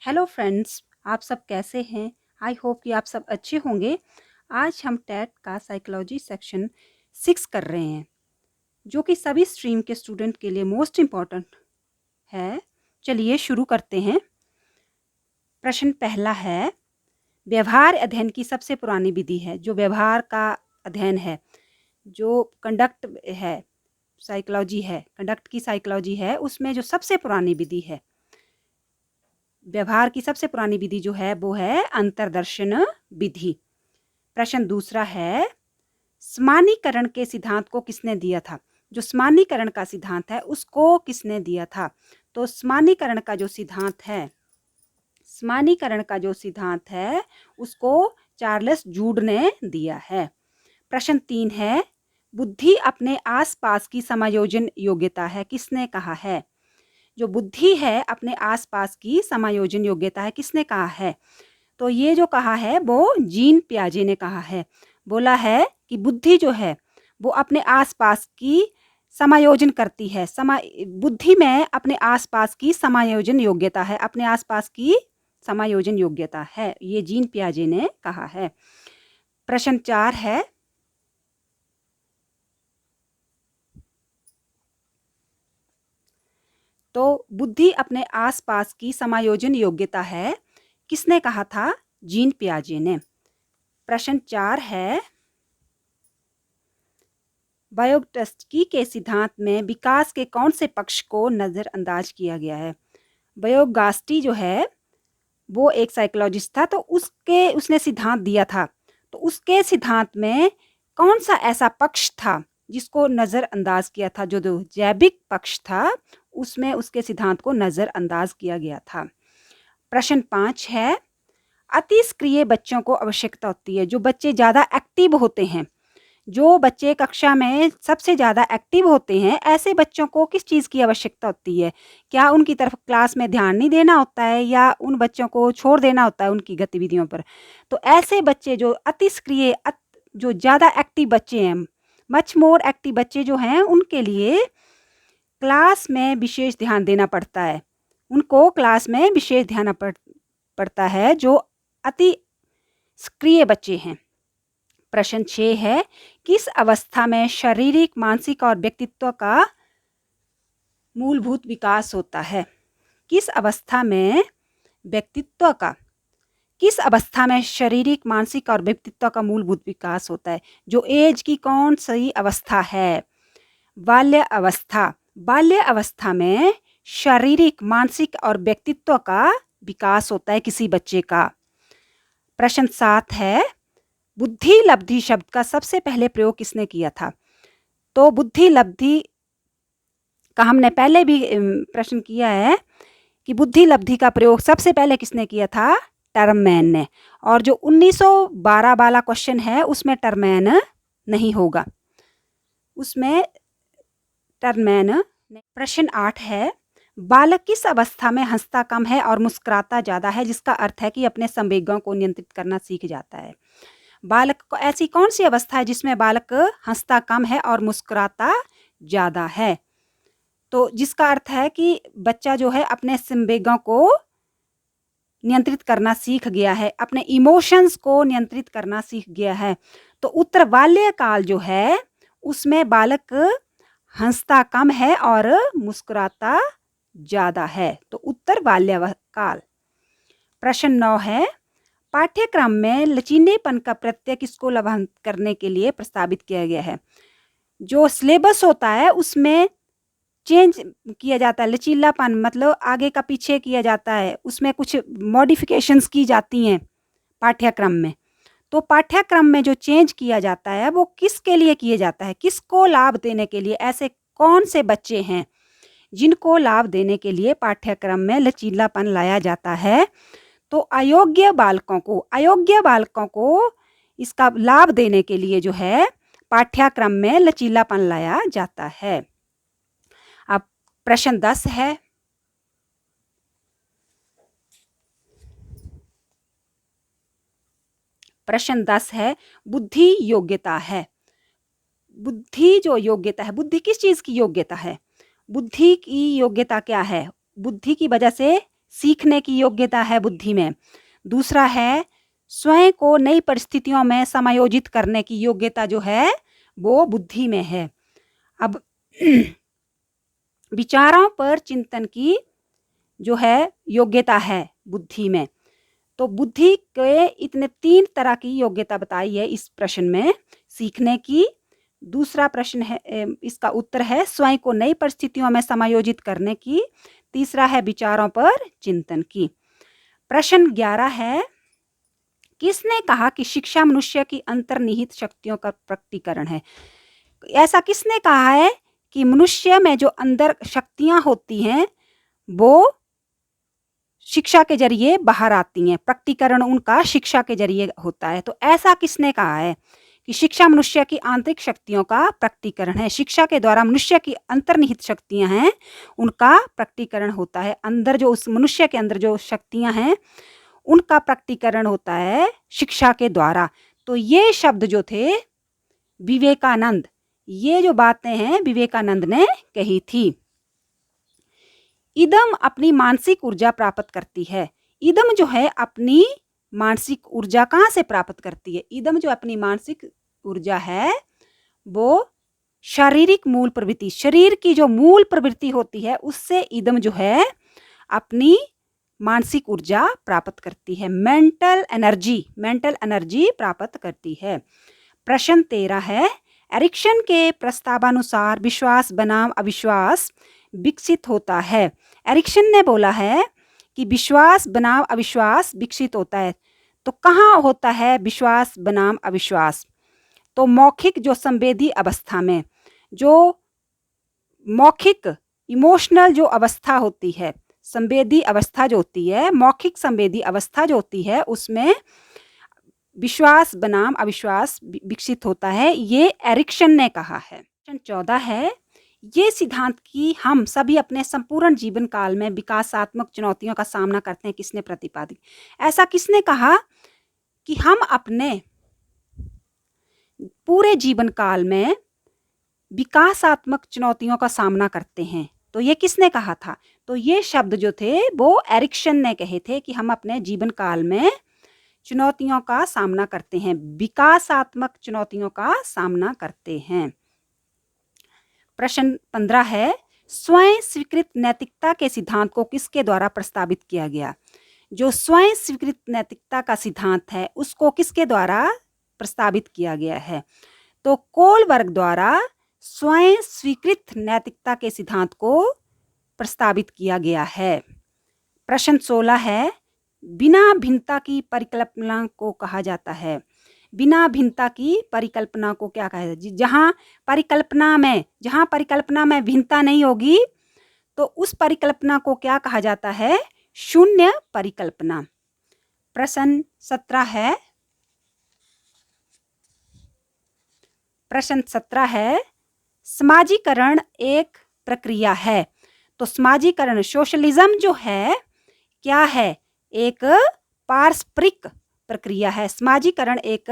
Hello friends, आप सब कैसे हैं? आई होप कि आप सब अच्छे होंगे। आज हम टेट का साइकोलॉजी सेक्शन 6 कर रहे हैं, जो कि सभी स्ट्रीम के स्टूडेंट के लिए मोस्ट इम्पॉर्टेंट है। चलिए शुरू करते हैं। प्रश्न पहला है, व्यवहार अध्ययन की सबसे पुरानी विधि है। जो व्यवहार का अध्ययन है, जो कंडक्ट है, साइकोलॉजी है, कंडक्ट की साइकोलॉजी है, उसमें जो सबसे पुरानी विधि है, व्यवहार की सबसे पुरानी विधि जो है वो है अंतर्दर्शन विधि। प्रश्न दूसरा है, सामान्यीकरण के सिद्धांत को किसने दिया था? जो सामान्यीकरण का सिद्धांत है उसको किसने दिया था? तो सामान्यीकरण का जो सिद्धांत है उसको चार्ल्स जूड ने दिया है। प्रश्न 3 है, बुद्धि अपने आसपास की समायोजन योग्यता है, किसने कहा है? जो बुद्धि है अपने आसपास की समायोजन योग्यता है, किसने कहा है? तो ये जो कहा है वो जीन पियाजे ने कहा है। बोला है कि बुद्धि जो है वो अपने आसपास की समायोजन करती है। बुद्धि में अपने आसपास की समायोजन योग्यता है, अपने आसपास की समायोजन योग्यता है, ये जीन पियाजे ने कहा है। प्रश्न 4 है, तो बुद्धि अपने आसपास की समायोजन योग्यता है, किसने कहा था? जीन पियाजे ने। प्रश्न 4 है, बायोगस्टी के सिद्धांत में विकास के कौन से पक्ष को नज़रअंदाज किया गया है? बायोगास्टी जो है वो एक साइकोलॉजिस्ट था, तो उसने सिद्धांत दिया था, तो उसके सिद्धांत में कौन सा ऐसा पक्ष था जिसको नज़रअंदाज किया था? जो जैविक पक्ष था उसमें उसके सिद्धांत को नज़रअंदाज किया गया था। प्रश्न 5 है, अति सक्रिय बच्चों को आवश्यकता होती है। जो बच्चे ज़्यादा एक्टिव होते हैं, जो बच्चे कक्षा में सबसे ज़्यादा एक्टिव होते हैं, ऐसे बच्चों को किस चीज़ की आवश्यकता होती है? क्या उनकी तरफ क्लास में ध्यान नहीं देना होता है या उन बच्चों को छोड़ देना होता है उनकी गतिविधियों पर? तो ऐसे बच्चे जो अति सक्रिय जो ज़्यादा एक्टिव बच्चे हैं, मच मोर एक्टिव बच्चे जो हैं, उनके लिए क्लास में विशेष ध्यान देना पड़ता है। उनको क्लास में विशेष ध्यान पड़ता है जो अति सक्रिय बच्चे हैं। प्रश्न 6 है, किस अवस्था में शारीरिक, मानसिक और व्यक्तित्व का मूलभूत विकास होता है? किस अवस्था में व्यक्तित्व का, किस अवस्था में शारीरिक, मानसिक और व्यक्तित्व का मूलभूत विकास होता है? जो एज की कौन सी अवस्था है? बाल्य अवस्था। बाल्य अवस्था में शारीरिक, मानसिक और व्यक्तित्व का विकास होता है किसी बच्चे का। प्रश्न 7 है, बुद्धि लब्धि शब्द का सबसे पहले प्रयोग किसने किया था? तो बुद्धि लब्धि का हमने पहले भी प्रश्न किया है कि बुद्धि लब्धि का प्रयोग सबसे पहले किसने किया था? टर्मैन ने। और जो 1912 वाला क्वेश्चन है उसमें टर्मैन नहीं होगा, उसमें टर्मैन। प्रश्न 8 है, बालक किस अवस्था में हंसता कम है और मुस्कुराता ज़्यादा है? जिसका अर्थ है कि अपने संवेगों को नियंत्रित करना सीख जाता है। बालक को ऐसी कौन सी अवस्था है जिसमें बालक हंसता कम है और मुस्कुराता ज़्यादा है? तो जिसका अर्थ है कि बच्चा जो है अपने संवेगों को नियंत्रित करना सीख गया है, अपने इमोशंस को नियंत्रित करना सीख गया है। तो उत्तर बाल्यकाल जो है उसमें बालक हंसता कम है और मुस्कुराता ज़्यादा है, तो उत्तर बाल्यकाल। प्रश्न 9 है, पाठ्यक्रम में लचीलेपन का प्रत्यय किसको लाभान्वित करने के लिए प्रस्तावित किया गया है? जो सिलेबस होता है उसमें चेंज किया जाता है, लचीलापन मतलब आगे का पीछे किया जाता है, उसमें कुछ मॉडिफिकेशंस की जाती हैं पाठ्यक्रम में। तो पाठ्यक्रम में जो चेंज किया जाता है वो किसके लिए किया जाता है? किसको लाभ देने के लिए? ऐसे कौन से बच्चे हैं जिनको लाभ देने के लिए पाठ्यक्रम में लचीलापन लाया जाता है? तो अयोग्य बालकों को इसका लाभ देने के लिए जो है पाठ्यक्रम में लचीलापन लाया जाता है। अब प्रश्न 10 है, प्रश्न 10 है, बुद्धि योग्यता है। बुद्धि जो योग्यता है, बुद्धि किस चीज़ की योग्यता है? बुद्धि की योग्यता क्या है? बुद्धि की वजह से सीखने की योग्यता है बुद्धि में। दूसरा है स्वयं को नई परिस्थितियों में समायोजित करने की योग्यता जो है वो बुद्धि में है। अब विचारों पर चिंतन की जो है योग्यता है बुद्धि में। तो बुद्धि के इतने 3 तरह की योग्यता बताई है इस प्रश्न में। सीखने की, दूसरा प्रश्न है इसका उत्तर है स्वयं को नई परिस्थितियों में समायोजित करने की, तीसरा है विचारों पर चिंतन की। प्रश्न 11 है किसने कहा कि शिक्षा मनुष्य की अंतर्निहित शक्तियों का प्रकटीकरण है? ऐसा किसने कहा है कि मनुष्य में जो अंदर शक्तियां होती हैं वो शिक्षा के जरिए बाहर आती हैं, प्रकटीकरण उनका शिक्षा के जरिए होता है। तो ऐसा किसने कहा है कि शिक्षा मनुष्य की आंतरिक शक्तियों का प्रकटीकरण है? शिक्षा के द्वारा मनुष्य की अंतर्निहित शक्तियां हैं उनका प्रकटीकरण होता है। अंदर जो उस मनुष्य के अंदर जो शक्तियां हैं उनका प्रकटीकरण होता है शिक्षा के द्वारा। तो ये शब्द जो थे विवेकानंद, ये जो बातें हैं विवेकानंद ने कही थी। इदम अपनी मानसिक ऊर्जा प्राप्त करती है। इदम जो है अपनी मानसिक ऊर्जा कहाँ से प्राप्त करती है? इदम जो अपनी मानसिक ऊर्जा है वो शारीरिक मूल प्रवृत्ति, शरीर की जो मूल प्रवृत्ति होती है उससे इदम जो है अपनी मानसिक ऊर्जा प्राप्त करती है। मेंटल एनर्जी प्राप्त करती है। प्रश्न 13 है एरिक्सन के प्रस्तावानुसार विश्वास बनाम अविश्वास विकसित होता है। एरिक्सन ने बोला है कि विश्वास बनाम अविश्वास विकसित होता है। तो कहाँ होता है विश्वास बनाम अविश्वास? तो मौखिक जो संवेदी अवस्था में, जो मौखिक इमोशनल जो अवस्था होती है, संवेदी अवस्था जो होती है, मौखिक संवेदी अवस्था जो होती है उसमें विश्वास बनाम अविश्वास विकसित होता है, ये एरिक्सन ने कहा है। प्रश्न 14 है ये सिद्धांत की हम सभी अपने संपूर्ण जीवन काल में विकासात्मक चुनौतियों का सामना करते हैं किसने प्रतिपादित? ऐसा किसने कहा कि हम अपने पूरे जीवन काल में विकासात्मक चुनौतियों का सामना करते हैं? तो ये किसने कहा था? तो ये शब्द जो थे वो एरिक्सन ने कहे थे कि हम अपने जीवन काल में चुनौतियों का सामना करते हैं, विकासात्मक चुनौतियों का सामना करते हैं। प्रश्न 15 है स्वयं स्वीकृत नैतिकता के सिद्धांत को किसके द्वारा प्रस्तावित किया गया? जो स्वयं स्वीकृत नैतिकता का सिद्धांत है उसको किसके द्वारा प्रस्तावित किया गया है? तो कोलबर्ग द्वारा स्वयं स्वीकृत नैतिकता के सिद्धांत को प्रस्तावित किया गया है। प्रश्न 16 है बिना भिन्नता की परिकल्पना को कहा जाता है। बिना भिन्नता की परिकल्पना को क्या कहा जाता है? जहाँ परिकल्पना में भिन्नता नहीं होगी तो उस परिकल्पना को क्या कहा जाता है? शून्य परिकल्पना। प्रश्न 17 है समाजीकरण एक प्रक्रिया है। तो समाजीकरण सोशलिज्म जो है क्या है? एक पारस्परिक प्रक्रिया है। समाजीकरण एक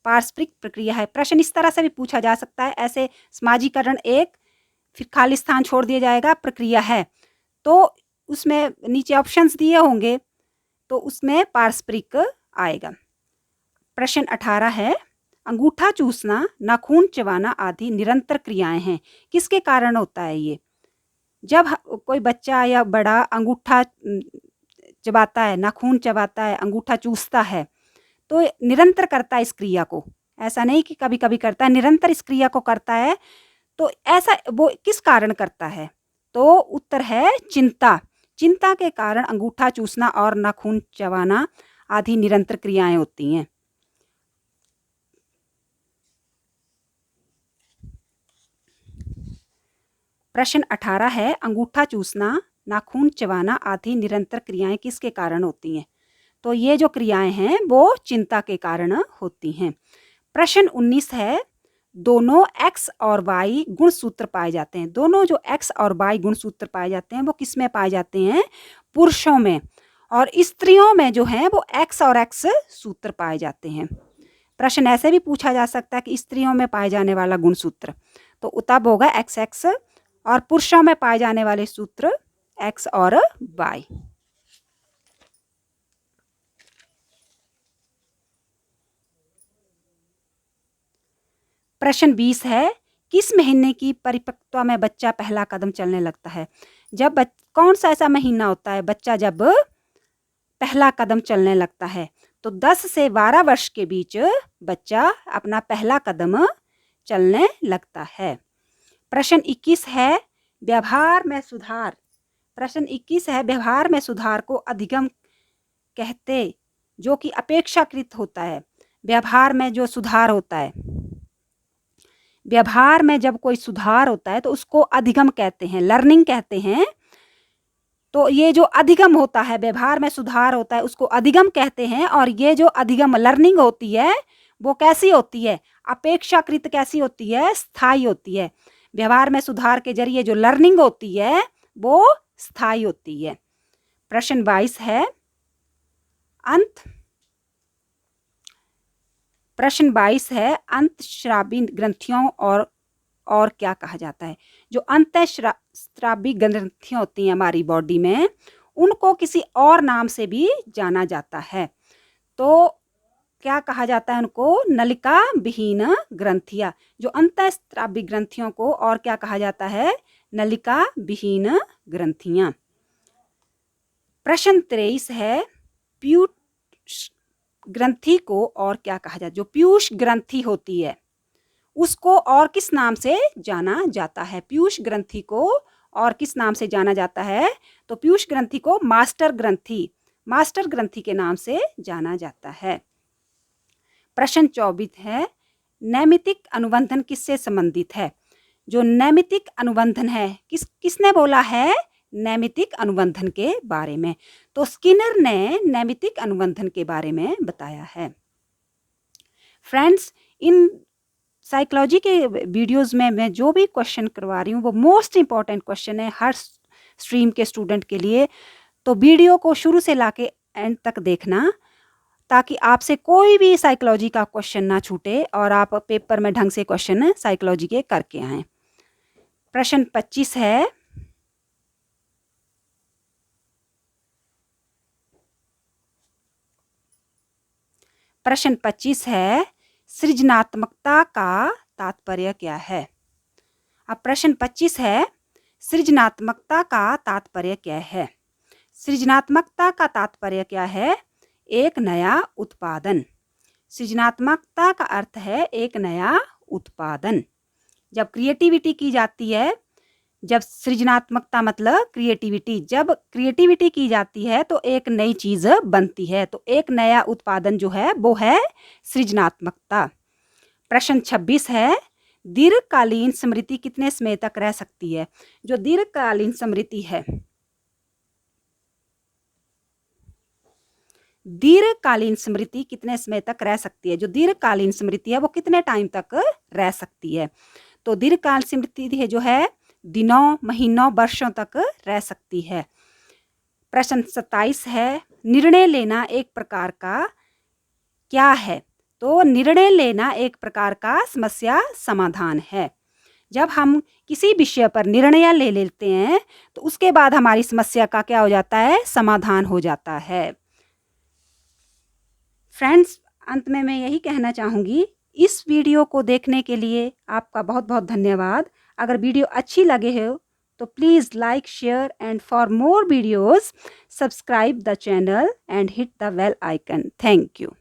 पारस्परिक प्रक्रिया है। प्रश्न इस तरह से भी पूछा जा सकता है ऐसे समाजीकरण एक, फिर खाली स्थान छोड़ दिया जाएगा, प्रक्रिया है, तो उसमें नीचे ऑप्शंस दिए होंगे तो उसमें पारस्परिक आएगा। प्रश्न 18 है अंगूठा चूसना, नाखून चबाना आदि निरंतर क्रियाएं हैं, किसके कारण होता है ये? जब कोई बच्चा या बड़ा अंगूठा चबाता है, नाखून चबाता है, अंगूठा चूसता है तो निरंतर करता है इस क्रिया को, ऐसा नहीं कि कभी कभी करता है, निरंतर इस क्रिया को करता है। तो ऐसा वो किस कारण करता है? तो उत्तर है चिंता। चिंता के कारण अंगूठा चूसना और नाखून चबाना आदि निरंतर क्रियाएं होती हैं। प्रश्न 18 है अंगूठा चूसना, नाखून चबाना आदि निरंतर क्रियाएं किसके कारण होती हैं? तो ये जो क्रियाएं हैं वो चिंता के कारण होती हैं। प्रश्न 19 है दोनों x और y गुणसूत्र पाए जाते हैं। दोनों जो x और y गुणसूत्र पाए जाते हैं वो किस में पाए जाते हैं? पुरुषों में, और स्त्रियों में जो है वो x और x सूत्र पाए जाते हैं। प्रश्न ऐसे भी पूछा जा सकता है कि स्त्रियों में पाए जाने वाला गुणसूत्र, तो तब होगा XX, और पुरुषों में पाए जाने वाले सूत्र x और y। प्रश्न 20 है, किस महीने की परिपक्वता में बच्चा पहला कदम चलने लगता है? जब कौन सा ऐसा महीना होता है बच्चा जब पहला कदम चलने लगता है? तो 10 से 12 वर्ष के बीच बच्चा अपना पहला कदम चलने लगता है। प्रश्न 21 है, व्यवहार में सुधार। प्रश्न 21 है, व्यवहार में सुधार को अधिगम कहते, जो कि अपेक्षाकृत होता है। व्यवहार में जो सुधार होता है, व्यवहार में जब कोई सुधार होता है तो उसको अधिगम कहते हैं, लर्निंग कहते हैं। तो ये जो अधिगम होता है, व्यवहार में सुधार होता है, उसको अधिगम कहते हैं। और ये जो अधिगम लर्निंग होती है वो कैसी होती है? अपेक्षाकृत कैसी होती है? स्थायी होती है। व्यवहार में सुधार के जरिए जो लर्निंग होती है वो स्थायी होती है। प्रश्न 22 है, प्रश्न 22 है, अंतःस्रावी ग्रंथियों और क्या कहा जाता है? जो अंतःस्रावी ग्रंथियां होती हैं हमारी बॉडी में, उनको किसी और नाम से भी जाना जाता है। तो क्या कहा जाता है उनको? नलिका विहीन ग्रंथियां। जो अंतःस्रावी ग्रंथियों को और क्या कहा जाता है? नलिका विहीन ग्रंथियां। प्रश्न 23 है, पीयूष ग्रंथि को और क्या कहा जाता है? जो पीयूष ग्रंथि होती है उसको और किस नाम से जाना जाता है? पीयूष ग्रंथि को और किस नाम से जाना जाता है? तो पीयूष ग्रंथि को मास्टर ग्रंथि के नाम से जाना जाता है। प्रश्न 24 है, नैमित्तिक अनुबंधन किससे संबंधित है? जो नैमित्तिक अनुबंधन है, किसने बोला है? नैमित्तिक अनुबंधन के बारे में। तो स्किनर ने नैमित्तिक अनुबंधन के बारे में बताया है। फ्रेंड्स, इन साइकोलॉजी के वीडियोस में मैं जो भी क्वेश्चन करवा रही हूँ वो मोस्ट इम्पॉर्टेंट क्वेश्चन है हर स्ट्रीम के स्टूडेंट के लिए। तो वीडियो को शुरू से लाके एंड तक देखना, ताकि आपसे कोई भी साइकोलॉजी का क्वेश्चन ना छूटे और आप पेपर में ढंग से क्वेश्चन साइकोलॉजी के करके आएँ। प्रश्न 25 है, प्रश्न 25 है, सृजनात्मकता का तात्पर्य क्या है? अब प्रश्न 25 है, सृजनात्मकता का तात्पर्य क्या है? सृजनात्मकता का तात्पर्य क्या है? एक नया उत्पादन। सृजनात्मकता का अर्थ है एक नया उत्पादन। जब क्रिएटिविटी की जाती है, जब सृजनात्मकता मतलब क्रिएटिविटी, जब क्रिएटिविटी की जाती है तो एक नई चीज़ बनती है। तो एक नया उत्पादन जो है वो है सृजनात्मकता। प्रश्न 26 है, दीर्घकालीन स्मृति कितने समय तक रह सकती है? जो दीर्घकालीन स्मृति है, दीर्घकालीन स्मृति कितने समय तक रह सकती है? जो दीर्घकालीन स्मृति है वो कितने टाइम तक रह सकती है? तो दीर्घकालीन स्मृति है जो है दिनों, महीनों, वर्षों तक रह सकती है। प्रश्न 27 है, निर्णय लेना एक प्रकार का क्या है? तो निर्णय लेना एक प्रकार का समस्या समाधान है। जब हम किसी विषय पर निर्णय ले लेते हैं तो उसके बाद हमारी समस्या का क्या हो जाता है? समाधान हो जाता है। फ्रेंड्स, अंत में मैं यही कहना चाहूँगी, इस वीडियो को देखने के लिए आपका बहुत बहुत धन्यवाद। अगर वीडियो अच्छी लगे हो तो please like, share and for more videos subscribe the channel and hit the bell icon. Thank you.